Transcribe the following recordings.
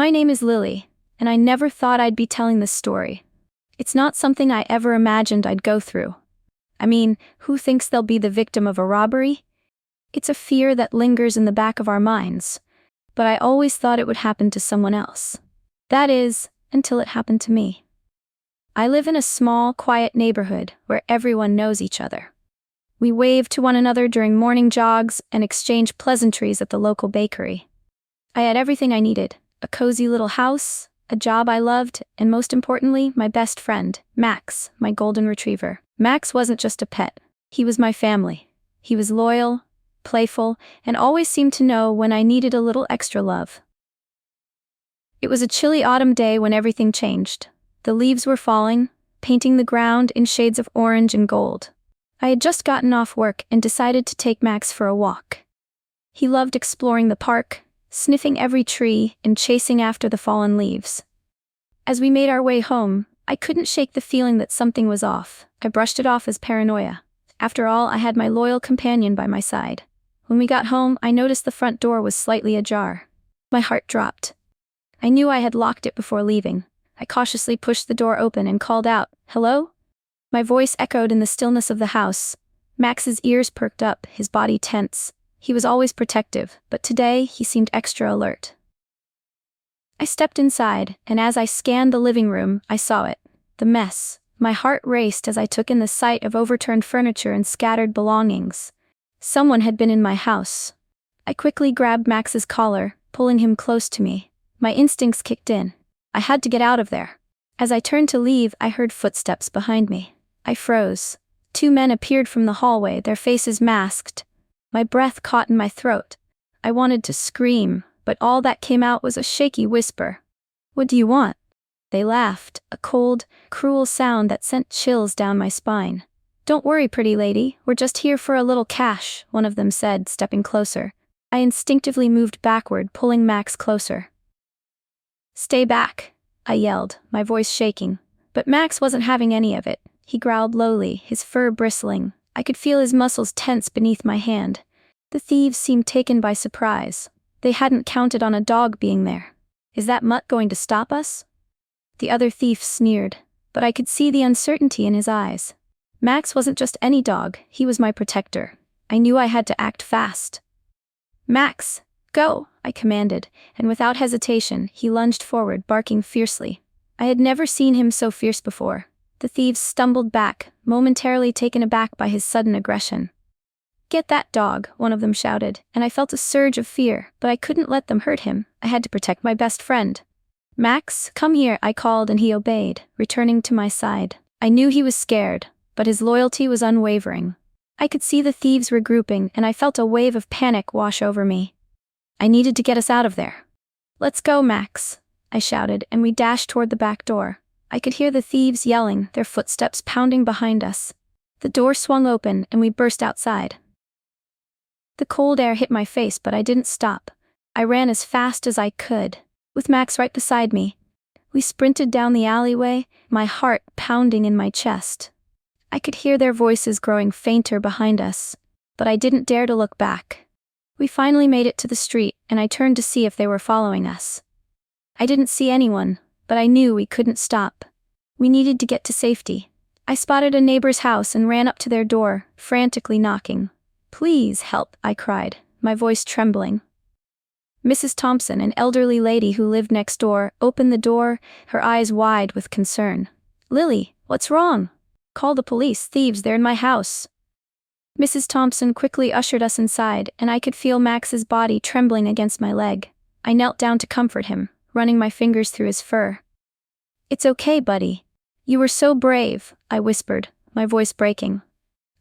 My name is Lily, and I never thought I'd be telling this story. It's not something I ever imagined I'd go through. I mean, who thinks they'll be the victim of a robbery? It's a fear that lingers in the back of our minds, but I always thought it would happen to someone else. That is, until it happened to me. I live in a small, quiet neighborhood where everyone knows each other. We wave to one another during morning jogs and exchange pleasantries at the local bakery. I had everything I needed: a cozy little house, a job I loved, and most importantly, my best friend, Max, my golden retriever. Max wasn't just a pet. He was my family. He was loyal, playful, and always seemed to know when I needed a little extra love. It was a chilly autumn day when everything changed. The leaves were falling, painting the ground in shades of orange and gold. I had just gotten off work and decided to take Max for a walk. He loved exploring the park, sniffing every tree and chasing after the fallen leaves. As we made our way home, I couldn't shake the feeling that something was off. I brushed it off as paranoia. After all, I had my loyal companion by my side. When we got home, I noticed the front door was slightly ajar. My heart dropped. I knew I had locked it before leaving. I cautiously pushed the door open and called out, "Hello?" My voice echoed in the stillness of the house. Max's ears perked up, his body tense. He was always protective, but today he seemed extra alert. I stepped inside, and as I scanned the living room, I saw it. The mess. My heart raced as I took in the sight of overturned furniture and scattered belongings. Someone had been in my house. I quickly grabbed Max's collar, pulling him close to me. My instincts kicked in. I had to get out of there. As I turned to leave, I heard footsteps behind me. I froze. 2 men appeared from the hallway, their faces masked. My breath caught in my throat. I wanted to scream, but all that came out was a shaky whisper. "What do you want?" They laughed, a cold, cruel sound that sent chills down my spine. "Don't worry, pretty lady, we're just here for a little cash," one of them said, stepping closer. I instinctively moved backward, pulling Max closer. "Stay back," I yelled, my voice shaking. But Max wasn't having any of it. He growled lowly, his fur bristling. I could feel his muscles tense beneath my hand. The thieves seemed taken by surprise. They hadn't counted on a dog being there. "Is that mutt going to stop us?" The other thief sneered, but I could see the uncertainty in his eyes. Max wasn't just any dog, he was my protector. I knew I had to act fast. "Max, go," I commanded, and without hesitation, he lunged forward, barking fiercely. I had never seen him so fierce before. The thieves stumbled back, momentarily taken aback by his sudden aggression. "Get that dog," one of them shouted, and I felt a surge of fear, but I couldn't let them hurt him. I had to protect my best friend. "Max, come here," I called, and he obeyed, returning to my side. I knew he was scared, but his loyalty was unwavering. I could see the thieves regrouping, and I felt a wave of panic wash over me. I needed to get us out of there. "Let's go, Max," I shouted, and we dashed toward the back door. I could hear the thieves yelling, their footsteps pounding behind us. The door swung open, and we burst outside. The cold air hit my face, but I didn't stop. I ran as fast as I could, with Max right beside me. We sprinted down the alleyway, my heart pounding in my chest. I could hear their voices growing fainter behind us, but I didn't dare to look back. We finally made it to the street, and I turned to see if they were following us. I didn't see anyone, but I knew we couldn't stop. We needed to get to safety. I spotted a neighbor's house and ran up to their door, frantically knocking. "Please help," I cried, my voice trembling. Mrs. Thompson, an elderly lady who lived next door, opened the door, her eyes wide with concern. "Lily, what's wrong?" "Call the police, thieves, they're in my house." Mrs. Thompson quickly ushered us inside, and I could feel Max's body trembling against my leg. I knelt down to comfort him, running my fingers through his fur. "It's okay, buddy. You were so brave," I whispered, my voice breaking.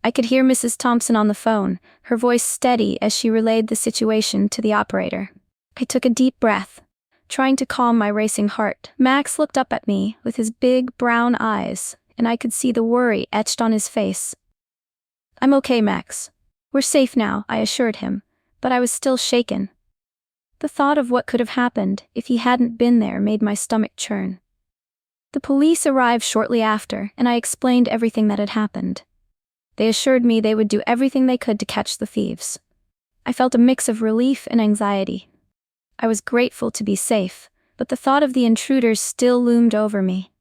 I could hear Mrs. Thompson on the phone, her voice steady as she relayed the situation to the operator. I took a deep breath, trying to calm my racing heart. Max looked up at me with his big brown eyes, and I could see the worry etched on his face. "I'm okay, Max. We're safe now," I assured him, but I was still shaken. The thought of what could have happened if he hadn't been there made my stomach churn. The police arrived shortly after, and I explained everything that had happened. They assured me they would do everything they could to catch the thieves. I felt a mix of relief and anxiety. I was grateful to be safe, but the thought of the intruders still loomed over me.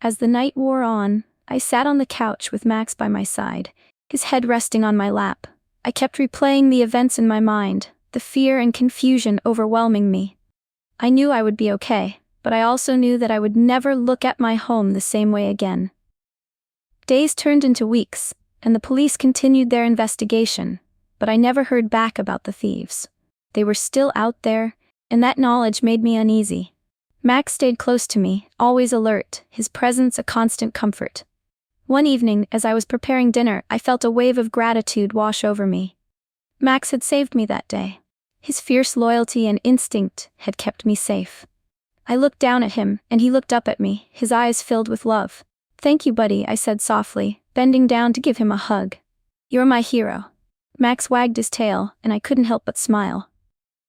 As the night wore on, I sat on the couch with Max by my side, his head resting on my lap. I kept replaying the events in my mind, the fear and confusion overwhelming me. I knew I would be okay, but I also knew that I would never look at my home the same way again. Days turned into weeks, and the police continued their investigation, but I never heard back about the thieves. They were still out there, and that knowledge made me uneasy. Max stayed close to me, always alert, his presence a constant comfort. One evening, as I was preparing dinner, I felt a wave of gratitude wash over me. Max had saved me that day. His fierce loyalty and instinct had kept me safe. I looked down at him, and he looked up at me, his eyes filled with love. "Thank you, buddy," I said softly, bending down to give him a hug. "You're my hero." Max wagged his tail, and I couldn't help but smile.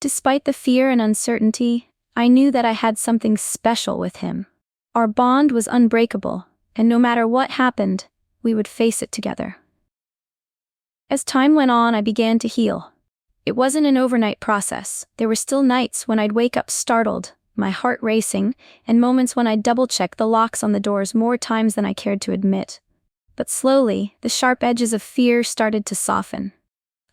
Despite the fear and uncertainty, I knew that I had something special with him. Our bond was unbreakable, and no matter what happened, we would face it together. As time went on, I began to heal. It wasn't an overnight process. There were still nights when I'd wake up startled, my heart racing, and moments when I'd double-check the locks on the doors more times than I cared to admit. But slowly, the sharp edges of fear started to soften.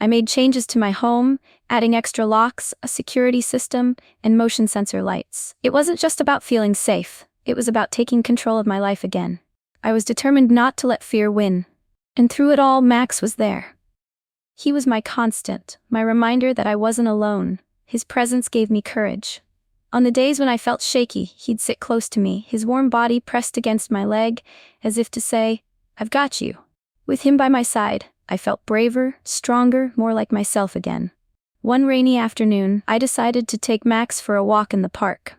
I made changes to my home, adding extra locks, a security system, and motion sensor lights. It wasn't just about feeling safe, it was about taking control of my life again. I was determined not to let fear win. And through it all, Max was there. He was my constant, my reminder that I wasn't alone. His presence gave me courage. On the days when I felt shaky, he'd sit close to me, his warm body pressed against my leg, as if to say, "I've got you." With him by my side, I felt braver, stronger, more like myself again. One rainy afternoon, I decided to take Max for a walk in the park.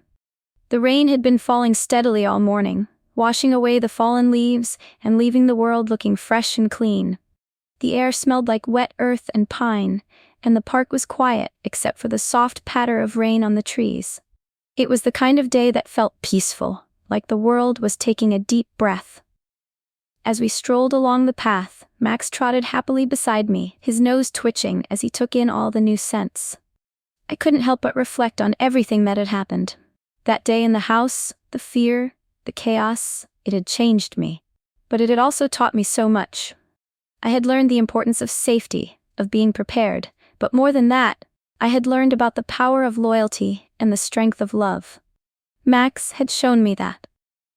The rain had been falling steadily all morning, washing away the fallen leaves and leaving the world looking fresh and clean. The air smelled like wet earth and pine, and the park was quiet except for the soft patter of rain on the trees. It was the kind of day that felt peaceful, like the world was taking a deep breath. As we strolled along the path, Max trotted happily beside me, his nose twitching as he took in all the new scents. I couldn't help but reflect on everything that had happened. That day in the house, the fear, the chaos, it had changed me. But it had also taught me so much. I had learned the importance of safety, of being prepared, but more than that, I had learned about the power of loyalty and the strength of love. Max had shown me that.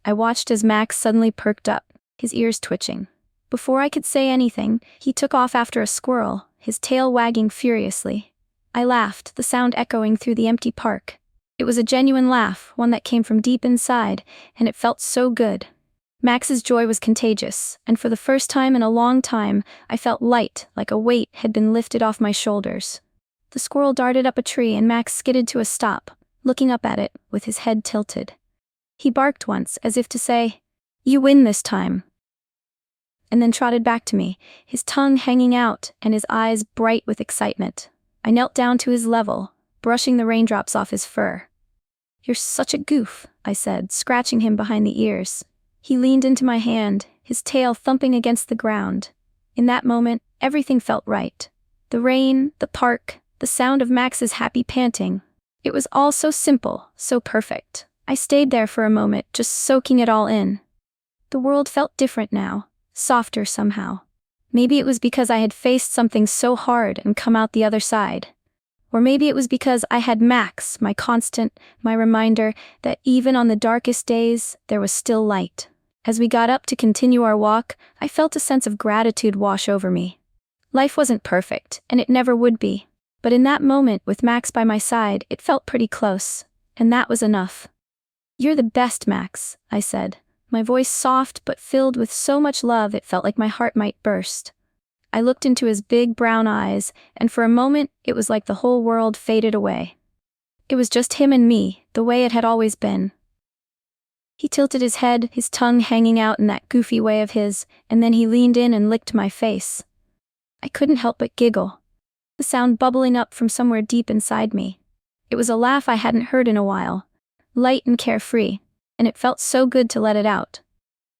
I watched as Max suddenly perked up, his ears twitching. Before I could say anything, he took off after a squirrel, his tail wagging furiously. I laughed, the sound echoing through the empty park. It was a genuine laugh, one that came from deep inside, and it felt so good. Max's joy was contagious, and for the first time in a long time, I felt light, like a weight had been lifted off my shoulders. The squirrel darted up a tree and Max skidded to a stop, looking up at it, with his head tilted. He barked once, as if to say, "You win this time," and then trotted back to me, his tongue hanging out and his eyes bright with excitement. I knelt down to his level, brushing the raindrops off his fur. "You're such a goof," I said, scratching him behind the ears. He leaned into my hand, his tail thumping against the ground. In that moment, everything felt right. The rain, the park, the sound of Max's happy panting. It was all so simple, so perfect. I stayed there for a moment, just soaking it all in. The world felt different now, softer somehow. Maybe it was because I had faced something so hard and come out the other side. Or maybe it was because I had Max, my constant, my reminder that even on the darkest days, there was still light. As we got up to continue our walk, I felt a sense of gratitude wash over me. Life wasn't perfect, and it never would be. But in that moment, with Max by my side, it felt pretty close. And that was enough. "You're the best, Max," I said, my voice soft but filled with so much love it felt like my heart might burst. I looked into his big brown eyes, and for a moment, it was like the whole world faded away. It was just him and me, the way it had always been. He tilted his head, his tongue hanging out in that goofy way of his, and then he leaned in and licked my face. I couldn't help but giggle, the sound bubbling up from somewhere deep inside me. It was a laugh I hadn't heard in a while, light and carefree, and it felt so good to let it out.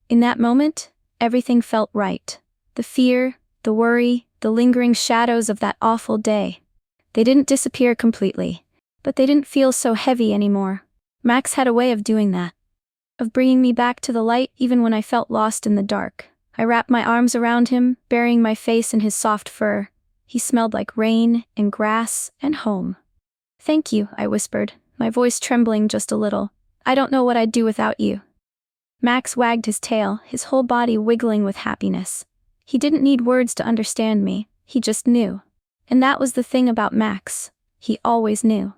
In that moment, everything felt right. The fear, the worry, the lingering shadows of that awful day. They didn't disappear completely, but they didn't feel so heavy anymore. Max had a way of doing that, of bringing me back to the light even when I felt lost in the dark. I wrapped my arms around him, burying my face in his soft fur. He smelled like rain and grass and home. "Thank you," I whispered, my voice trembling just a little. "I don't know what I'd do without you." Max wagged his tail, his whole body wiggling with happiness. He didn't need words to understand me, he just knew. And that was the thing about Max. He always knew.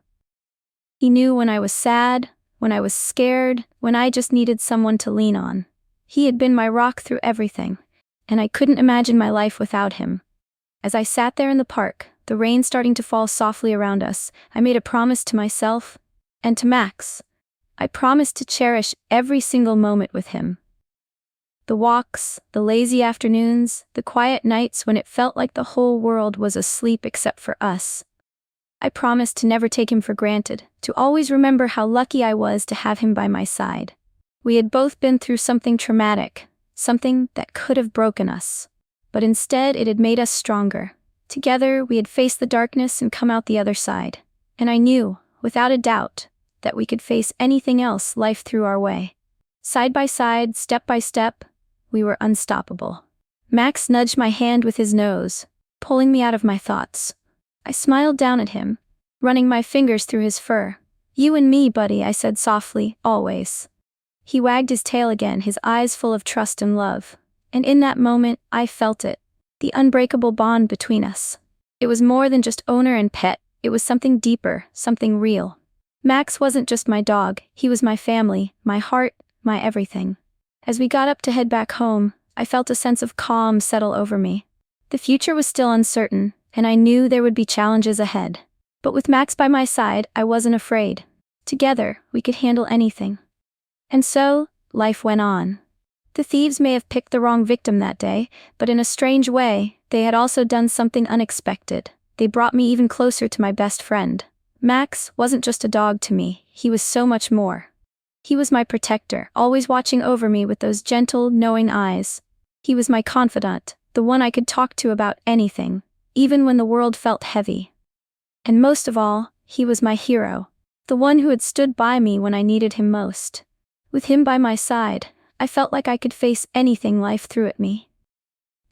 He knew when I was sad, when I was scared, when I just needed someone to lean on. He had been my rock through everything, and I couldn't imagine my life without him. As I sat there in the park, the rain starting to fall softly around us, I made a promise to myself and to Max. I promised to cherish every single moment with him. The walks, the lazy afternoons, the quiet nights when it felt like the whole world was asleep except for us. I promised to never take him for granted, to always remember how lucky I was to have him by my side. We had both been through something traumatic, something that could have broken us. But instead it had made us stronger. Together we had faced the darkness and come out the other side. And I knew, without a doubt, that we could face anything else life threw our way. Side by side, step by step, we were unstoppable. Max nudged my hand with his nose, pulling me out of my thoughts. I smiled down at him, running my fingers through his fur. "You and me, buddy," I said softly, "always." He wagged his tail again, his eyes full of trust and love. And in that moment, I felt it. The unbreakable bond between us. It was more than just owner and pet, it was something deeper, something real. Max wasn't just my dog, he was my family, my heart, my everything. As we got up to head back home, I felt a sense of calm settle over me. The future was still uncertain, and I knew there would be challenges ahead. But with Max by my side, I wasn't afraid. Together, we could handle anything. And so, life went on. The thieves may have picked the wrong victim that day, but in a strange way, they had also done something unexpected. They brought me even closer to my best friend. Max wasn't just a dog to me, he was so much more. He was my protector, always watching over me with those gentle, knowing eyes. He was my confidant, the one I could talk to about anything, even when the world felt heavy. And most of all, he was my hero, the one who had stood by me when I needed him most. With him by my side, I felt like I could face anything life threw at me.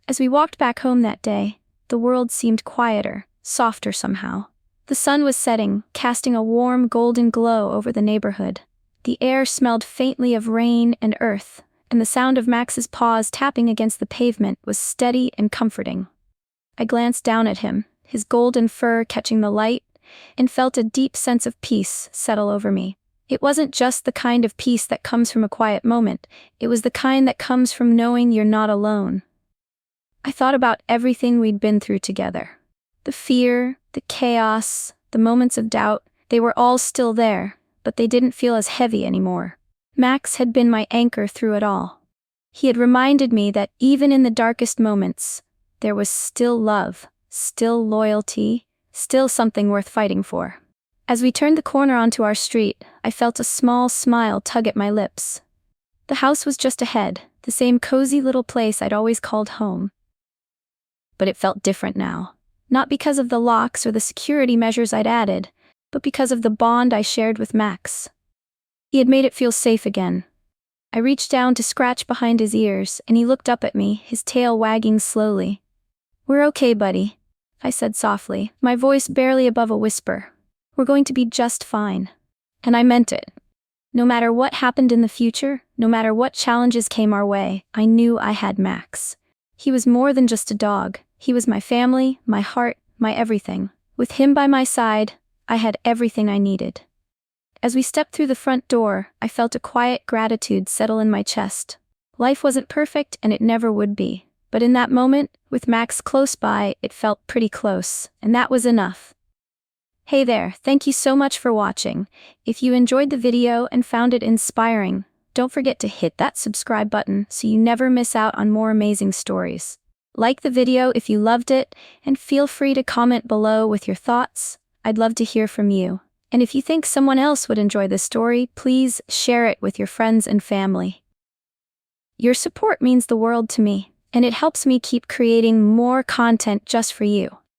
As we walked back home that day, the world seemed quieter, softer somehow. The sun was setting, casting a warm golden glow over the neighborhood. The air smelled faintly of rain and earth, and the sound of Max's paws tapping against the pavement was steady and comforting. I glanced down at him, his golden fur catching the light, and felt a deep sense of peace settle over me. It wasn't just the kind of peace that comes from a quiet moment, it was the kind that comes from knowing you're not alone. I thought about everything we'd been through together. The fear, the chaos, the moments of doubt, they were all still there, but they didn't feel as heavy anymore. Max had been my anchor through it all. He had reminded me that even in the darkest moments, there was still love, still loyalty, still something worth fighting for. As we turned the corner onto our street, I felt a small smile tug at my lips. The house was just ahead, the same cozy little place I'd always called home. But it felt different now. Not because of the locks or the security measures I'd added, but because of the bond I shared with Max. He had made it feel safe again. I reached down to scratch behind his ears, and he looked up at me, his tail wagging slowly. "We're okay, buddy," I said softly, my voice barely above a whisper. "We're going to be just fine." And I meant it. No matter what happened in the future, no matter what challenges came our way, I knew I had Max. He was more than just a dog. He was my family, my heart, my everything. With him by my side, I had everything I needed. As we stepped through the front door, I felt a quiet gratitude settle in my chest. Life wasn't perfect, and it never would be. But in that moment, with Max close by, it felt pretty close, and that was enough. Hey there, thank you so much for watching. If you enjoyed the video and found it inspiring, don't forget to hit that subscribe button so you never miss out on more amazing stories. Like the video if you loved it, and feel free to comment below with your thoughts. I'd love to hear from you. And if you think someone else would enjoy this story, please share it with your friends and family. Your support means the world to me, and it helps me keep creating more content just for you.